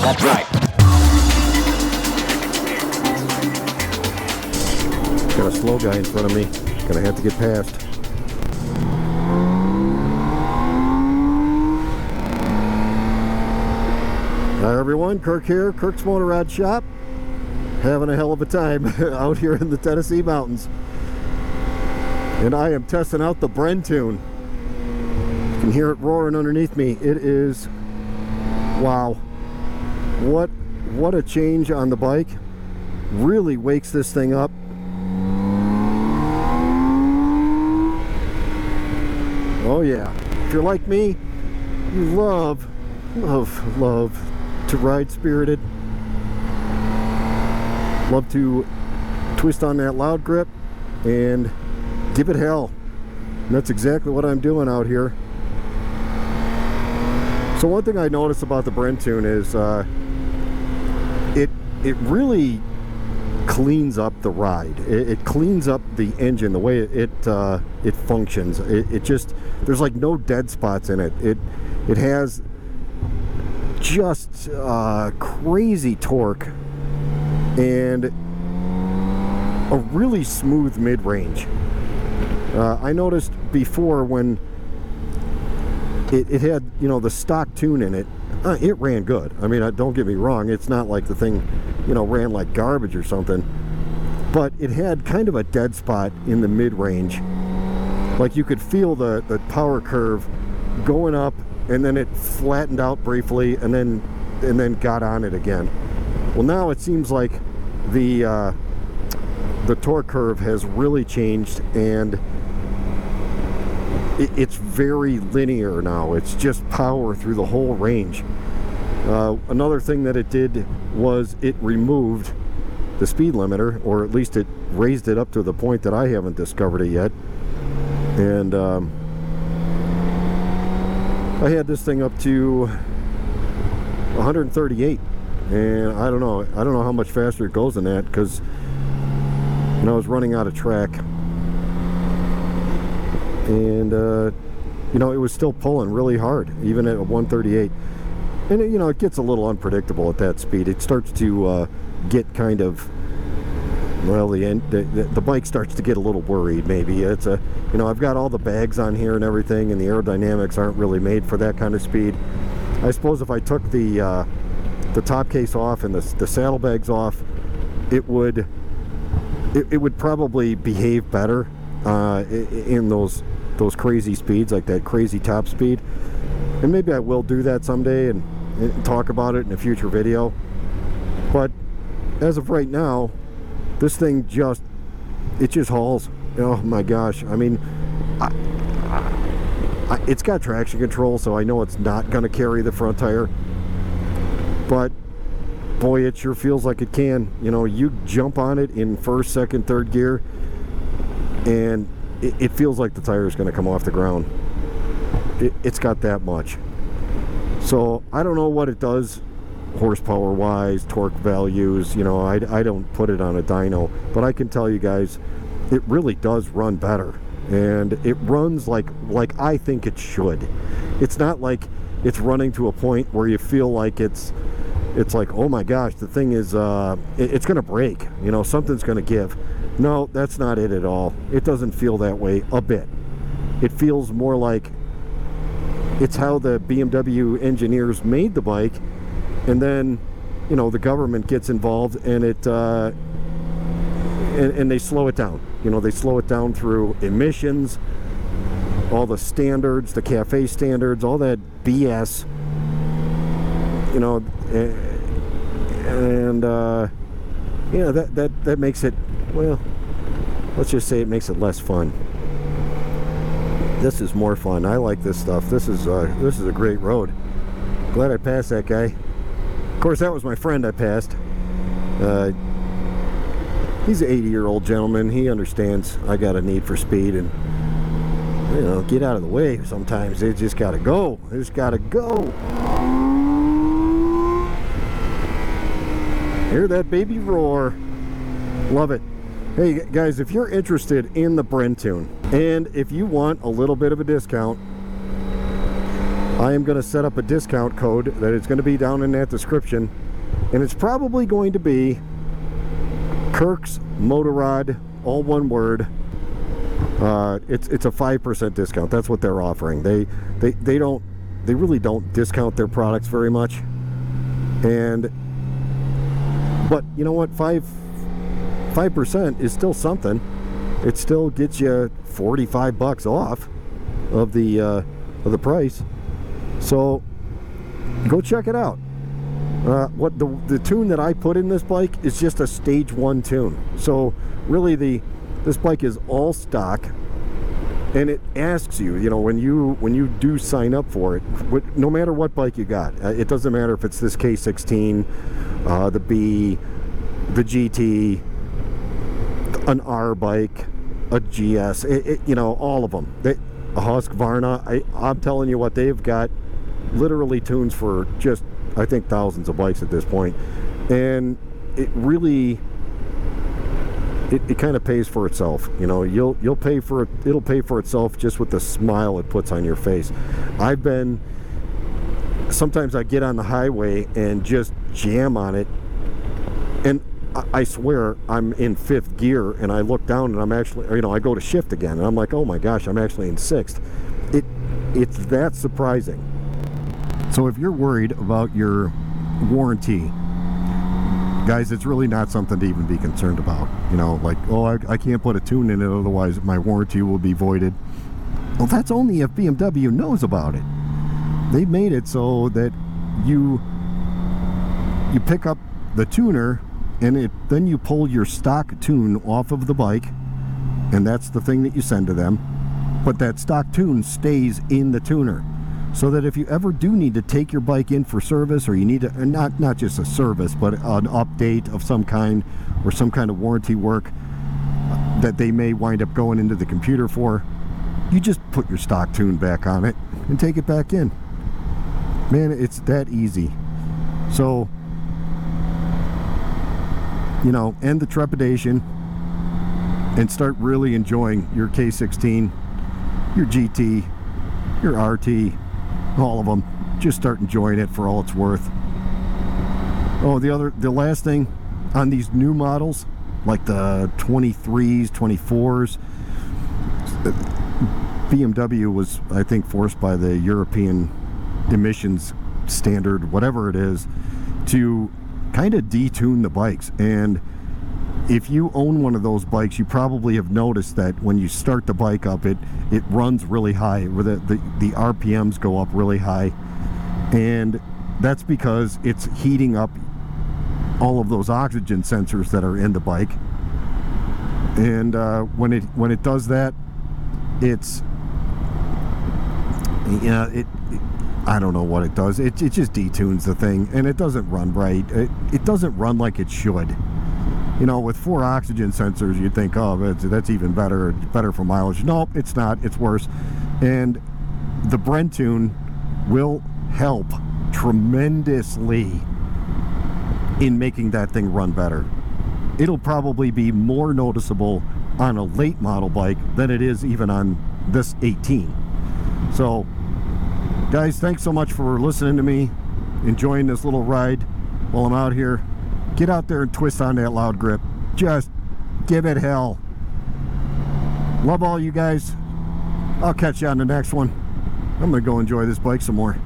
That's right. Got a slow guy in front of me. Gonna have to get past. Hi everyone, Kirk here, Kirk's Motorrad Shop. Having a hell of a time out here in the Tennessee mountains. And I am testing out the Brentune. You can hear it roaring underneath me. It is, wow. What a change on the bike. Really wakes this thing up. Oh yeah, if you're like me, you love to ride spirited. Love to twist on that loud grip and give it hell. And that's exactly what I'm doing out here. So one thing I noticed about the Brentune is it really cleans up the ride. It cleans up the engine, the way it functions. It just, there's like no dead spots in it. It has just crazy torque and a really smooth mid-range. I noticed before when it had, you know, the stock tune in it, it ran good. I mean, don't get me wrong, it's not like the thing, you know, ran like garbage or something, but it had kind of a dead spot in the mid-range. Like you could feel the power curve going up, and then it flattened out briefly, and then got on it again. Well, now it seems like the torque curve has really changed, and it's very linear now. It's just power through the whole range. Another thing that it did was it removed the speed limiter, or at least it raised it up to the point that I haven't discovered it yet. And I had this thing up to 138, and I don't know how much faster it goes than that, because I was running out of track, and you know, it was still pulling really hard even at 138. And you know, it gets a little unpredictable at that speed. It starts to get kind of, well, the bike starts to get a little worried. Maybe it's a, you know, I've got all the bags on here and everything, and the aerodynamics aren't really made for that kind of speed. I suppose if I took the top case off and the saddlebags off, it would probably behave better in those crazy speeds, like that crazy top speed. And maybe I will do that someday and talk about it in a future video. But as of right now, this thing just hauls. Oh my gosh, I mean, it's got traction control, so I know it's not going to carry the front tire, but boy, it sure feels like it can. You know, you jump on it in first, second, third gear, and it feels like the tire is going to come off the ground. It's got that much. So I don't know what it does horsepower wise, torque values, you know, I don't put it on a dyno, but I can tell you guys, it really does run better, and it runs like I think it should. It's not like it's running to a point where you feel like it's like, oh my gosh, the thing is it's gonna break, you know, something's gonna give. No, that's not it at all. It doesn't feel that way a bit. It feels more like it's how the BMW engineers made the bike, and then, you know, the government gets involved, and it and they slow it down. You know, they slow it down through emissions, all the standards, the cafe standards, all that BS, you know, and yeah, that makes it, well, let's just say it makes it less fun. This is more fun. I like this stuff. This is a great road. Glad I passed that guy. Of course, that was my friend I passed. He's an 80-year-old gentleman. He understands I got a need for speed, and, you know, get out of the way sometimes. They just gotta go. They just gotta go. Hear that baby roar. Love it. Hey guys, if you're interested in the Brentune, and if you want a little bit of a discount, I am going to set up a discount code that is going to be down in that description, and it's probably going to be Kirk's Motorrad, all one word. It's a 5% discount. That's what they're offering. They really don't discount their products very much. But you know what? 5% is still something. It still gets you $45 off of the price. So go check it out. What the tune that I put in this bike is just a stage 1 tune. So really this bike is all stock, and it asks you, when you do sign up for it, no matter what bike you got, it doesn't matter if it's this K16, the B, the GT, an R bike, a GS, all of them. A Husqvarna, I'm telling you what, they've got literally tunes for just, I think, thousands of bikes at this point. And it really, it kind of pays for itself. You'll pay for it. It'll pay for itself just with the smile it puts on your face. Sometimes I get on the highway and just jam on it, and I swear I'm in 5th gear, and I look down and I'm actually, I go to shift again, and I'm like, oh my gosh, I'm actually in 6th. It's that surprising. So if you're worried about your warranty, guys, it's really not something to even be concerned about. Like, oh, I can't put a tune in it, otherwise my warranty will be voided. Well, that's only if BMW knows about it. They made it so that you pick up the tuner, and then you pull your stock tune off of the bike, and that's the thing that you send to them. But that stock tune stays in the tuner, so that if you ever do need to take your bike in for service, or you need to, not just a service, but an update of some kind, or some kind of warranty work that they may wind up going into the computer for, you just put your stock tune back on it and take it back in. Man, it's that easy. So, end the trepidation and start really enjoying your K16, your GT, your RT, all of them. Just start enjoying it for all it's worth. Oh, the last thing on these new models, like the 23s, 24s, BMW was, I think, forced by the European emissions standard, whatever it is, to kind of detune the bikes. And if you own one of those bikes, you probably have noticed that when you start the bike up, it runs really high, where the RPMs go up really high, and that's because it's heating up all of those oxygen sensors that are in the bike. And when it does that, I don't know what it does. It just detunes the thing, and it doesn't run right. It doesn't run like it should. With 4 oxygen sensors, you'd think, oh, that's even better for mileage. Nope, it's not. It's worse. And the Brentune will help tremendously in making that thing run better. It'll probably be more noticeable on a late model bike than it is even on this 18. So, guys, thanks so much for listening to me, enjoying this little ride while I'm out here. Get out there and twist on that loud grip. Just give it hell. Love all you guys. I'll catch you on the next one. I'm gonna go enjoy this bike some more.